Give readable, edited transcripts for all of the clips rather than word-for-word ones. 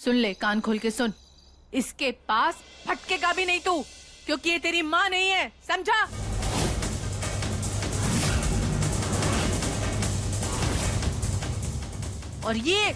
सुन ले, कान खोल के सुन। इसके पास फटकेगा भी नहीं तू, क्योंकि ये तेरी माँ नहीं है, समझा? और ये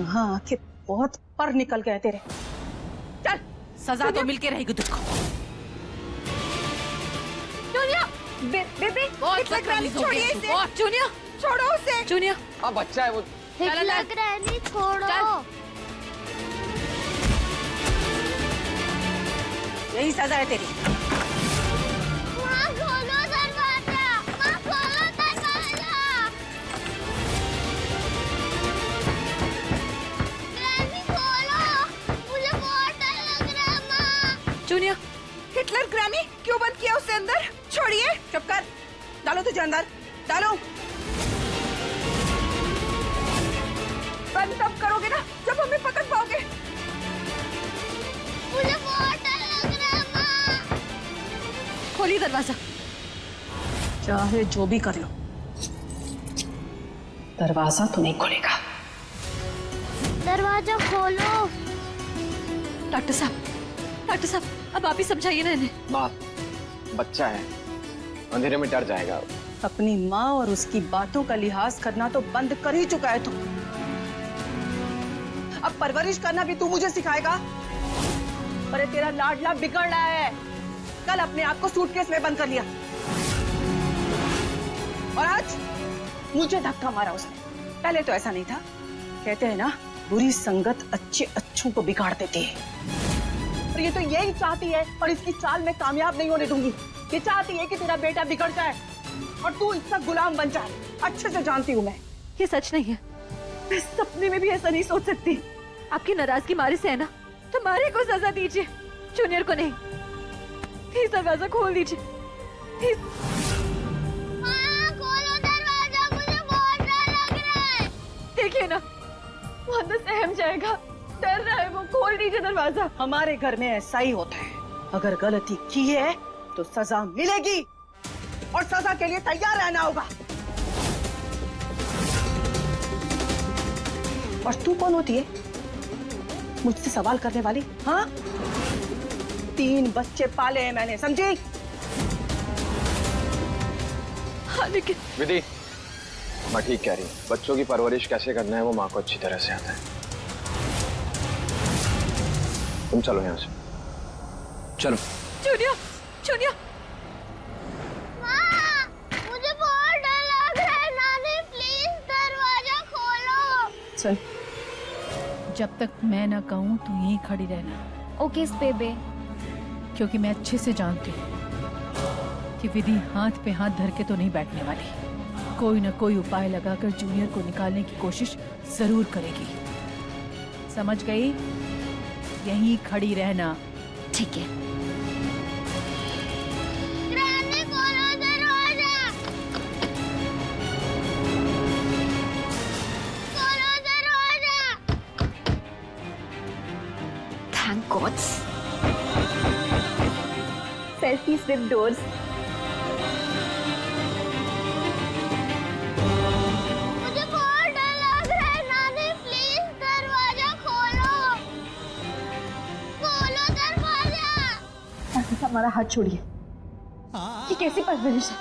हाँ, आखिर बहुत पर निकल गए तेरे। चल, सजा तो मिलके रहेगी तुझको। जूनिया, बेबी, बहुत ग्रैनी छोड़िए इसे। बहुत जूनिया, छोड़ो उसे। जूनिया, अब बच्चा है वो। हिटलर ग्रैनी छोड़ो। यही सजा है तेरी। माँ खोलो दरवाजा, माँ खोलो दरवाजा। ग्रैनी खोलो, मुझे बहुत डर लग रहा है माँ। जूनिया, हिटलर ग्रैनी क्यों बंद किया उसे अंदर? छोड़िए। चुप कर, डालो तुझे अंदर, डालो। बंद तब करोगे ना जब हमें पकड़ पाओगे। मुझे बहुत डर लग रहा है माँ। खोलिए दरवाजा। चाहे जो भी कर लो, दरवाजा तो नहीं खुलेगा। दरवाजा खोलो। डॉक्टर साहब, अब आप ही समझाइए ना इन्हें। माँ, बच्चा है, अंधेरे में डर जाएगा। अपनी माँ और उसकी बातों का लिहाज करना तो बंद कर ही चुका है तू। अब परवरिश करना भी तू मुझे सिखाएगा? अरे तेरा लाडला बिगड़ रहा है। कल अपने आप को सूटकेस में बंद कर लिया और आज मुझे धक्का मारा उसने। पहले तो ऐसा नहीं था। कहते हैं ना, बुरी संगत अच्छे अच्छों को बिगाड़ देती है। और ये तो यही चाहती है और इसकी चाल में कामयाब नहीं होने दूंगी। ये चाहती है कि तेरा बेटा बिगड़ जाए और तू इसका गुलाम बन जाए। अच्छे से जानती हूँ मैं। ये सच नहीं है। मैं सपने में भी ऐसा नहीं सोच सकती। आपकी नाराजगी मारे से है ना, तो मारे को सजा दीजिए, जूनियर को नहीं। प्लीज दरवाजा खोल दीजिए, प्लीज। माँ खोलो दरवाजा, मुझे बहुत डर लग रहा है। देखिए ना, वो अंदर सहम जाएगा, डर रहा है वो। खोल दीजिए दरवाजा। हमारे घर में ऐसा ही होता है। अगर गलती की है तो सजा मिलेगी और सजा के लिए तैयार रहना होगा। और तू कौन होती है मुझसे सवाल करने वाली? हाँ, 3 बच्चे पाले हैं मैंने, समझी? हाँ, लेकिन विधि, माँ ठीक कह रही है। बच्चों की परवरिश कैसे करना है वो माँ को अच्छी तरह से आता है। तुम चलो यहाँ से, चलो। जूनियर, माँ, मुझे बहुत डर लग रहा है। नानी प्लीज दरवाजा खोलो। सुन, जब तक मैं ना कहूँ तू यहीं खड़ी रहना। ओके बेबे। क्योंकि मैं अच्छे से जानती हूँ कि विधि हाथ पे हाथ धर के तो नहीं बैठने वाली। कोई ना कोई उपाय लगाकर जूनियर को निकालने की कोशिश जरूर करेगी। समझ गई? यहीं खड़ी रहना। ठीक है। ग्रैनी खोलो दरवाजा, खोलो दरवाजा। Thank God. Selfies with doors. मुझे बहुत डर लग रहा है। नानी प्लीज दरवाजा खोलो, खोलो दरवाजा। हमारा हाथ छोड़िए। ये कैसी परवरिश है?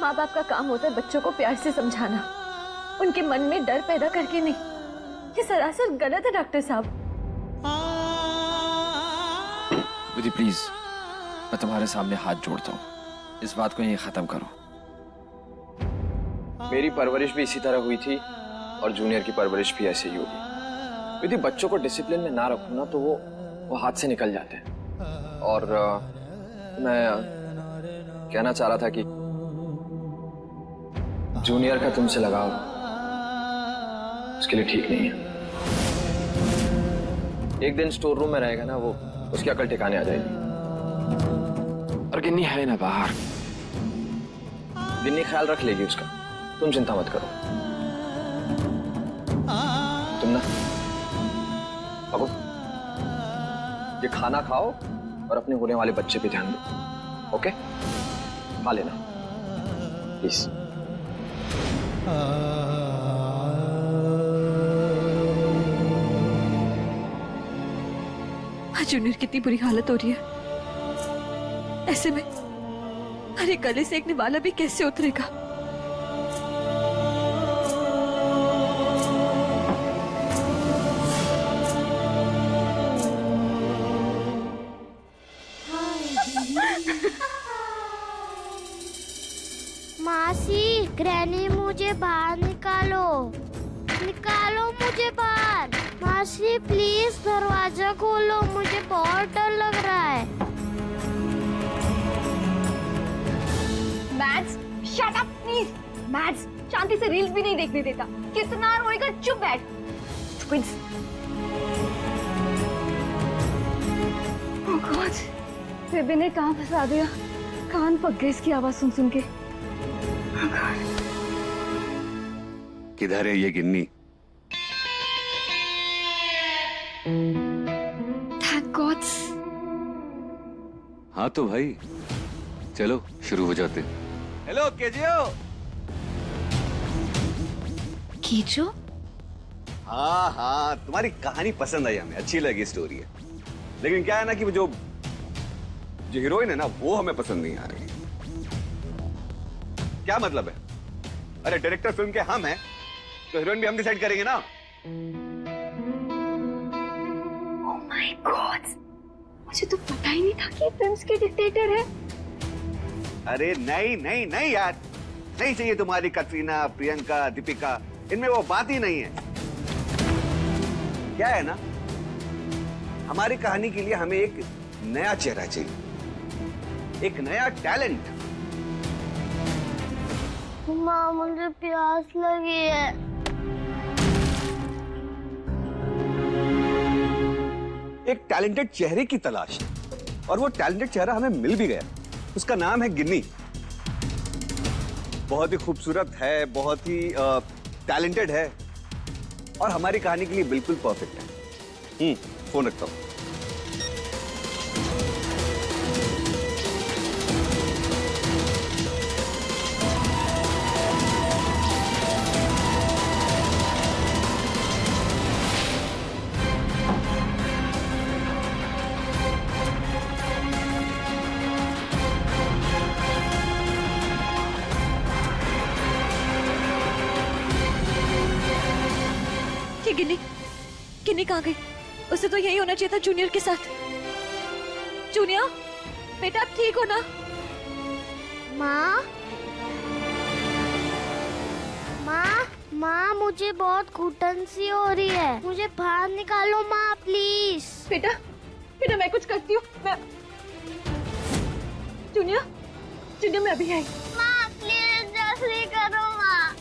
माँ बाप का काम होता है बच्चों को प्यार से समझाना, उनके मन में डर पैदा करके नहीं। ये सरासर गलत है डॉक्टर साहब। विधि प्लीज, मैं तुम्हारे सामने हाथ जोड़ता हूँ, इस बात को यहीं खत्म करो। मेरी परवरिश भी इसी तरह हुई थी और जूनियर की परवरिश भी ऐसे ही होगी। विधि, बच्चों को डिसिप्लिन में ना रखो ना तो वो हाथ से निकल जाते हैं। और मैं कहना चाह रहा था कि जूनियर का तुमसे लगाव उसके लिए ठीक नहीं है। एक दिन स्टोर रूम में रहेगा ना, वो उसकी अकल ठिकाने आ जाएगी। और गिन्नी है ना बाहर, गिन्नी ख्याल रख लेगी उसका, तुम चिंता मत करो। तुम ना, बाबू कि खाना खाओ और अपने होने वाले बच्चे पे ध्यान दो। ओके, खा लेना प्लीज। जूनियर कितनी बुरी हालत हो रही है, ऐसे में अरे गले से एक निवाला भी कैसे उतरेगा? मासी, ग्रैनी मुझे बाहर निकालो, निकालो मुझे बाहर। मासी प्लीज दरवाजा खोलो, मुझे बहुत डर लग रहा है। Mads, shut up please. Mads शांति से रील्स भी नहीं देखने देता। कितना रोएगा, चुप बैठ। Twins. Oh God, बेबे ने कहाँ फंसा दिया? कान पक गए इसकी आवाज सुन सुन के। Oh God. किधर है ये गिन्नी? Thank God. हाँ तो भाई चलो शुरू हो जाते। हेलो केजियो। कीचो? हाँ हाँ, तुम्हारी कहानी पसंद आई, हमें अच्छी लगी स्टोरी है, लेकिन क्या है ना कि वो जो हीरोइन है ना वो हमें पसंद नहीं आ रही। क्या मतलब है? अरे डायरेक्टर फिल्म के हम हैं तो हीरोइन भी हम डिसाइड करेंगे ना। Oh my God, मुझे तो पता ही नहीं था कि फिल्म्स के डिक्टेटर है। अरे नहीं नहीं नहीं यार, नहीं चाहिए तुम्हारी कटरीना, प्रियंका, दीपिका, इनमें वो बात ही नहीं है। क्या है ना, हमारी कहानी के लिए हमें एक नया चेहरा चाहिए, एक नया टैलेंट। माँ मुझे प्यास लगी है। एक टैलेंटेड चेहरे की तलाश है और वो टैलेंटेड चेहरा हमें मिल भी गया। उसका नाम है गिन्नी। बहुत ही खूबसूरत है, बहुत ही टैलेंटेड है और हमारी कहानी के लिए बिल्कुल परफेक्ट है। फोन रखता हूं। ये गिन्नी, गिन्नी कहाँ गई? उसे तो यही होना चाहिए था जूनियर के साथ। जूनियर, बेटा आप ठीक हो ना? माँ, माँ, माँ मुझे बहुत घुटन सी हो रही है, मुझे बाहर निकालो माँ प्लीज। बेटा, बेटा मैं कुछ करती हूँ। मैं जूनियर, जूनियर मैं अभी आई। माँ प्लीज जल्दी करो माँ।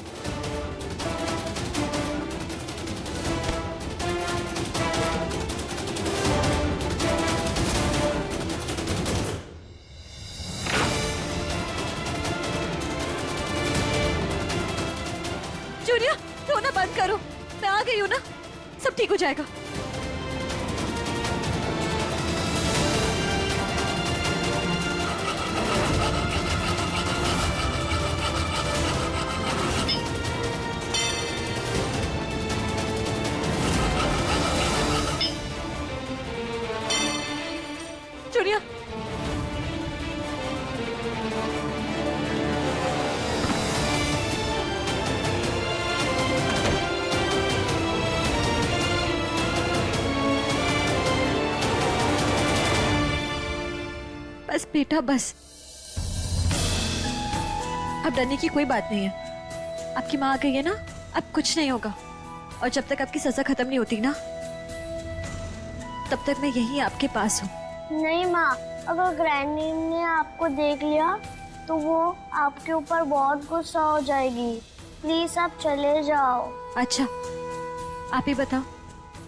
जूनियर रोना बंद करो, मैं आ गई हूँ ना, सब ठीक हो जाएगा। जूनियर, बस बेटा बस, अब डरने की कोई बात नहीं है। आपकी माँ आ गई है ना, अब कुछ नहीं होगा। और जब तक आपकी सजा खत्म नहीं होती ना, तब तक मैं यहीं आपके पास हूँ। नहीं माँ, अगर ग्रैनी ने आपको देख लिया तो वो आपके ऊपर बहुत गुस्सा हो जाएगी। प्लीज आप चले जाओ। अच्छा, आप ही बताओ,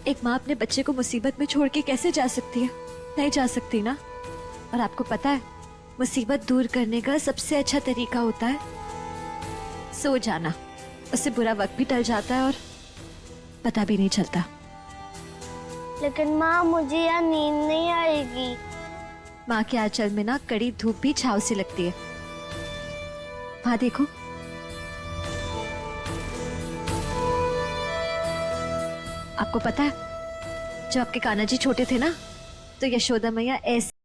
एक माँ अपने बच्चे को मुसीबत में छोड़ के कैसे जा सकती है? नहीं जा सकती ना। और आपको पता है, मुसीबत दूर करने का सबसे अच्छा तरीका होता है सो जाना। उससे बुरा वक्त भी टल जाता है और पता भी नहीं चलता। लेकिन माँ मुझे यहाँ नींद नहीं आएगी। माँ के आंचल में ना कड़ी धूप भी छाव सी लगती है। वहां देखो, आपको पता है जब आपके कान्हा जी छोटे थे ना, तो यशोदा मैया ऐसे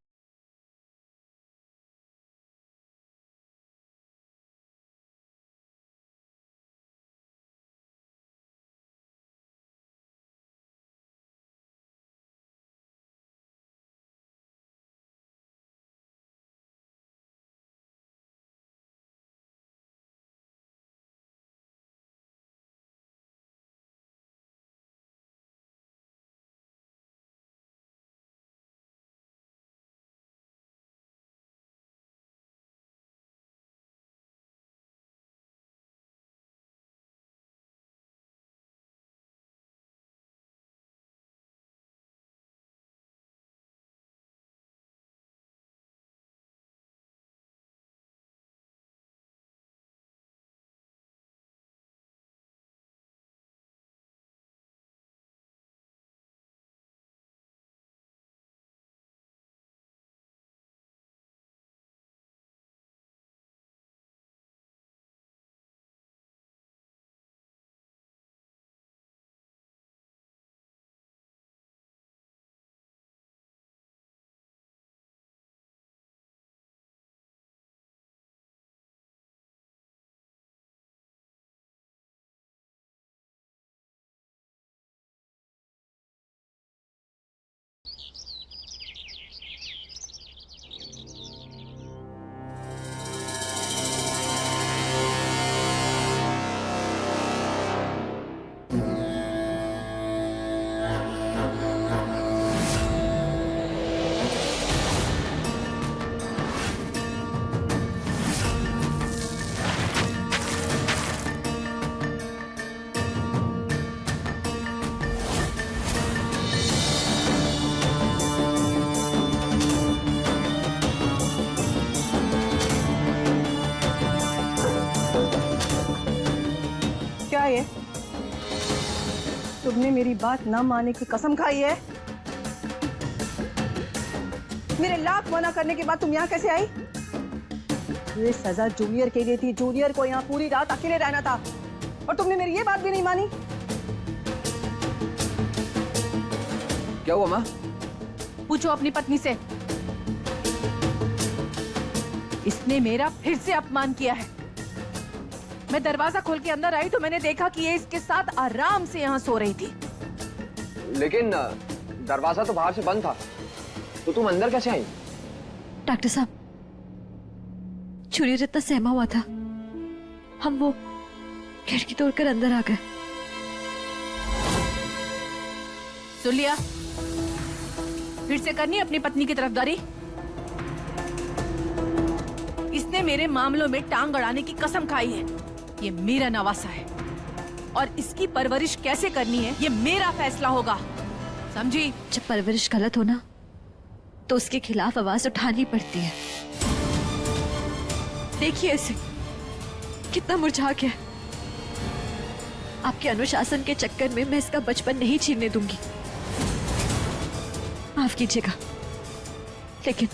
क्या है? तुमने मेरी बात ना मानने की कसम खाई है? मेरे लाख मना करने के बाद तुम यहाँ कैसे आई? ये सजा जूनियर के लिए थी। जूनियर को यहाँ पूरी रात अकेले रहना था और तुमने मेरी ये बात भी नहीं मानी। क्या हुआ माँ? पूछो अपनी पत्नी से। इसने मेरा फिर से अपमान किया है। मैं दरवाजा खोल के अंदर आई तो मैंने देखा कि ये इसके साथ आराम से यहाँ सो रही थी। लेकिन दरवाजा तो बाहर से बंद था, तो तुम अंदर कैसे आई? डॉक्टर साहब, जूनियर इतना सहमा हुआ था, हम वो खिड़की तोड़कर अंदर आ गए। सुन लिया? फिर से करनी अपनी पत्नी की तरफदारी? इसने मेरे मामलों में टांग अड़ाने की कसम खाई है। ये मेरा नवासा है और इसकी परवरिश कैसे करनी है ये मेरा फैसला होगा, समझी? जब परवरिश गलत हो ना, तो उसके खिलाफ आवाज उठानी पड़ती है। देखिए इसे कितना मुरझा गया। आपके अनुशासन के चक्कर में मैं इसका बचपन नहीं छीनने दूंगी। माफ कीजिएगा, लेकिन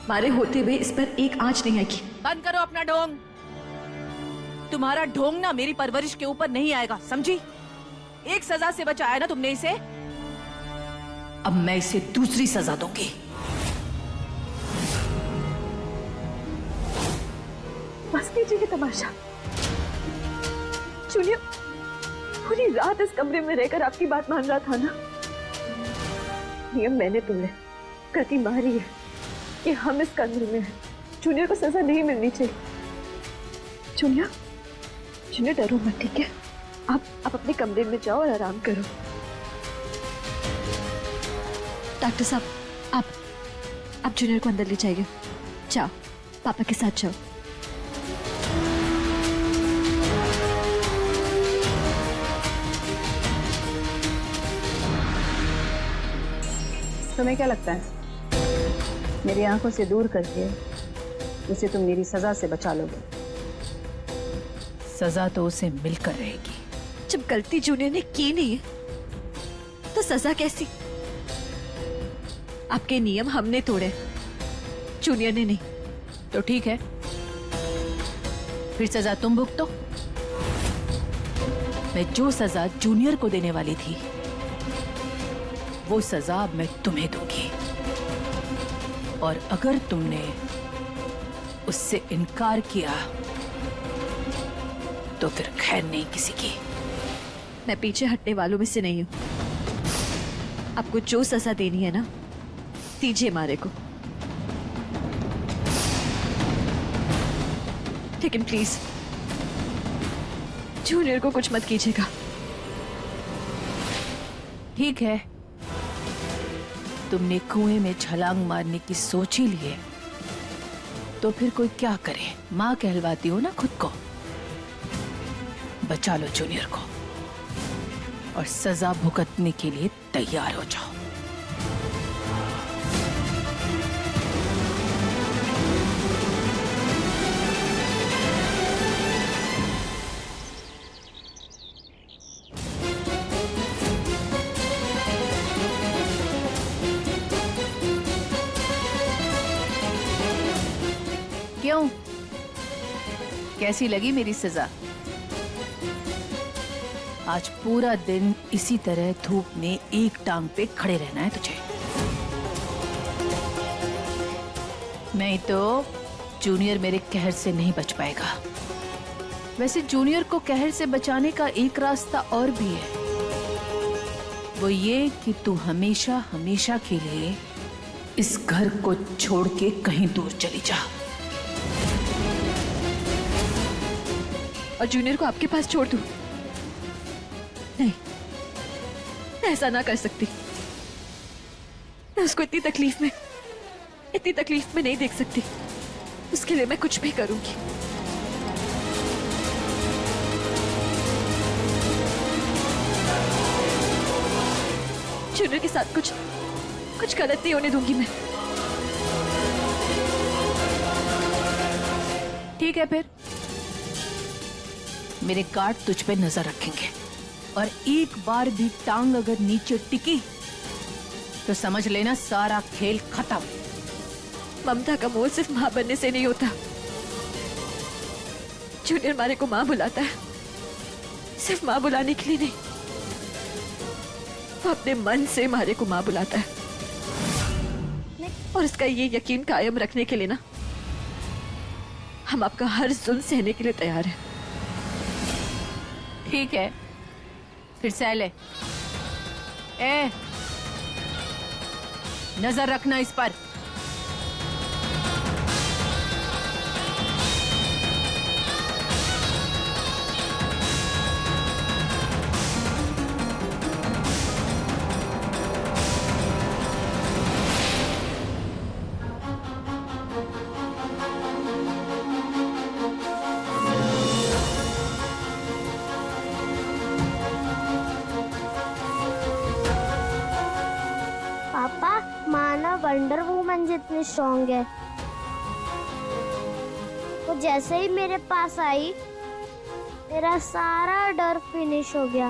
मारे होते हुए इस पर एक आंच नहीं आएगी। बंद करो अपना ढोंग। तुम्हारा ढोंग ना मेरी परवरिश के ऊपर नहीं आएगा, समझी? एक सजा से बचाया ना तुमने इसे, अब मैं इसे दूसरी सजा दूंगी। बस कीजिए तमाशा। जूनियर पूरी रात इस कमरे में रहकर आपकी बात मान रहा था ना। ये मैंने तुम्हें गति मारी है कि हम इस कमरे में हैं। जूनियर को सजा नहीं मिलनी चाहिए। जूनियर डरो मत, ठीक है? आप अपने कमरे में जाओ और आराम करो। डॉक्टर साहब, आप जूनियर को अंदर ले जाइए। जाओ, पापा के साथ जाओ। तुम्हें क्या लगता है मेरी आंखों से दूर करके उसे तुम मेरी सजा से बचा लोगे? सजा तो उसे मिलकर रहेगी। जब गलती जूनियर ने की नहीं है तो तो सजा कैसी? आपके नियम हमने तोड़े, जूनियर ने नहीं। तो ठीक है, फिर सजा तुम भुगतो। मैं जो सजा जूनियर को देने वाली थी वो सजा अब मैं तुम्हें दूंगी, और अगर तुमने उससे इनकार किया तो फिर खैर नहीं किसी की। मैं पीछे हटने वालों में से नहीं हूं। आपको जो सजा देनी है ना, दीजिए मारे को, लेकिन प्लीज जूनियर को कुछ मत कीजिएगा। ठीक है, तुमने कुएं में छलांग मारने की सोच ही लिए तो फिर कोई क्या करे। मां कहलवाती हो ना खुद को। बचा लो जूनियर को और सजा भुगतने के लिए तैयार हो जाओ। क्यों, कैसी लगी मेरी सजा? आज पूरा दिन इसी तरह धूप में एक टांग पे खड़े रहना है तुझे, नहीं तो जूनियर मेरे कहर से नहीं बच पाएगा। वैसे जूनियर को कहर से बचाने का एक रास्ता और भी है, वो ये कि तू हमेशा हमेशा के लिए इस घर को छोड़ के कहीं दूर चली जा। और जूनियर को आपके पास छोड़ दूं? नहीं, मैं ऐसा ना कर सकती। मैं उसको इतनी तकलीफ में नहीं देख सकती। उसके लिए मैं कुछ भी करूंगी। जूनियर के साथ कुछ गलत नहीं होने दूंगी मैं। ठीक है, फिर मेरे गार्ड तुझ पे नजर रखेंगे, और एक बार भी टांग अगर नीचे टिकी तो समझ लेना सारा खेल खत्म। ममता का मोल सिर्फ मां बनने से नहीं होता। जूनियर मारे को मां बुलाता है, सिर्फ मां बुलाने के लिए नहीं, वो अपने मन से मारे को मां बुलाता है। और इसका ये यकीन कायम रखने के लिए ना, हम आपका हर जुल्म सहने के लिए तैयार हैं। ठीक है, फिर सह ले। ए, नजर रखना इस पर। पापा, माना वंडर वुमन जितनी स्ट्रॉन्ग है। वो जैसे ही मेरे पास आई, मेरा सारा डर फिनिश हो गया।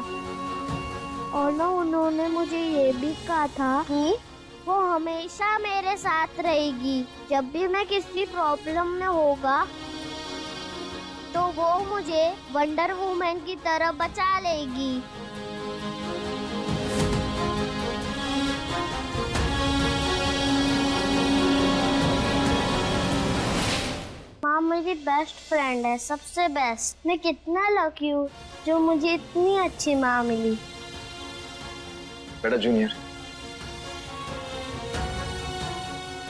और ना उन्होंने मुझे ये भी कहा था कि वो हमेशा मेरे साथ रहेगी। जब भी मैं किसी प्रॉब्लम में होगा तो वो मुझे वंडर वुमन की तरह बचा लेगी। माँ मेरी बेस्ट फ्रेंड है, सबसे बेस्ट। मैं कितना लकी हूँ जो मुझे इतनी अच्छी माँ मिली। बेटा जूनियर,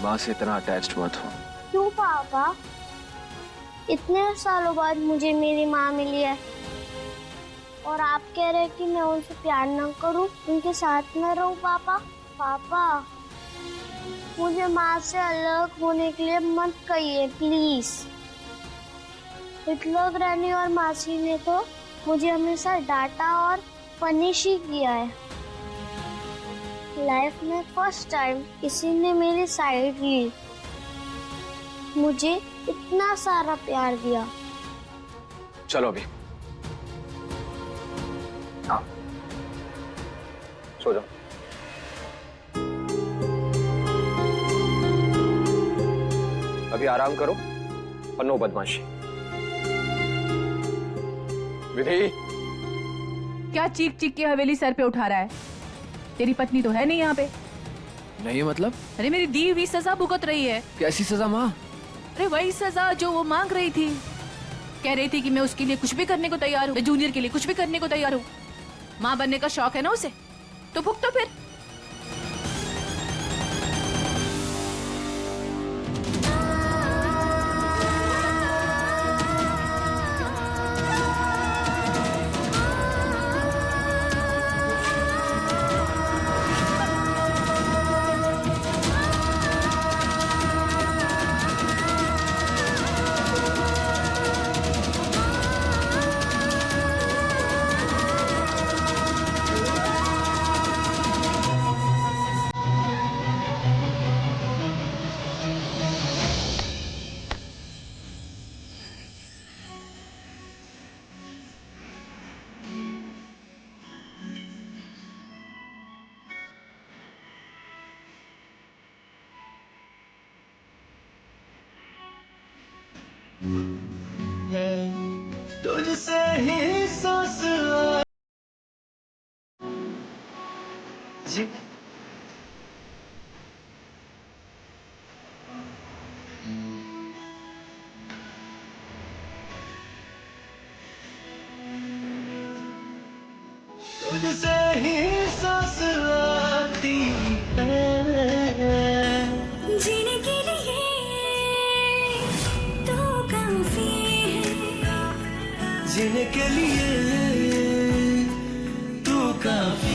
माँ से इतना अटैच्ड मत हो। क्यों पापा? इतने सालों बाद मुझे मेरी माँ मिली है और आप कह रहे हैं कि मैं उनसे प्यार ना करूं, उनके साथ में रहूं। पापा मुझे माँ से अलग होने के लिए मत कहिए प्लीज। हिटलर ग्रैनी और मासी ने तो मुझे हमेशा डांटा और पनिश ही किया है। लाइफ में फर्स्ट टाइम किसी ने मेरी साइड ली, मुझे इतना सारा प्यार दिया। चलो अभी, हाँ सो जाओ। अभी आराम करो और नो बदमाशी। विधि, क्या चीख चीख के हवेली सर पे उठा रहा है? तेरी पत्नी तो है नहीं यहाँ पे। नहीं मतलब? अरे मेरी दी हुई सजा भुगत रही है। कैसी सजा माँ? अरे वही सजा जो वो मांग रही थी। कह रही थी कि मैं उसके लिए कुछ भी करने को तैयार हूँ, मैं जूनियर के लिए कुछ भी करने को तैयार हूँ। माँ बनने का शौक है ना उसे, तो भुगतो फिर। तुझसे ही सांस जी तुझसे ही सांस आती है, जीने के लिए तो काफी है, जीने के लिए तू काफी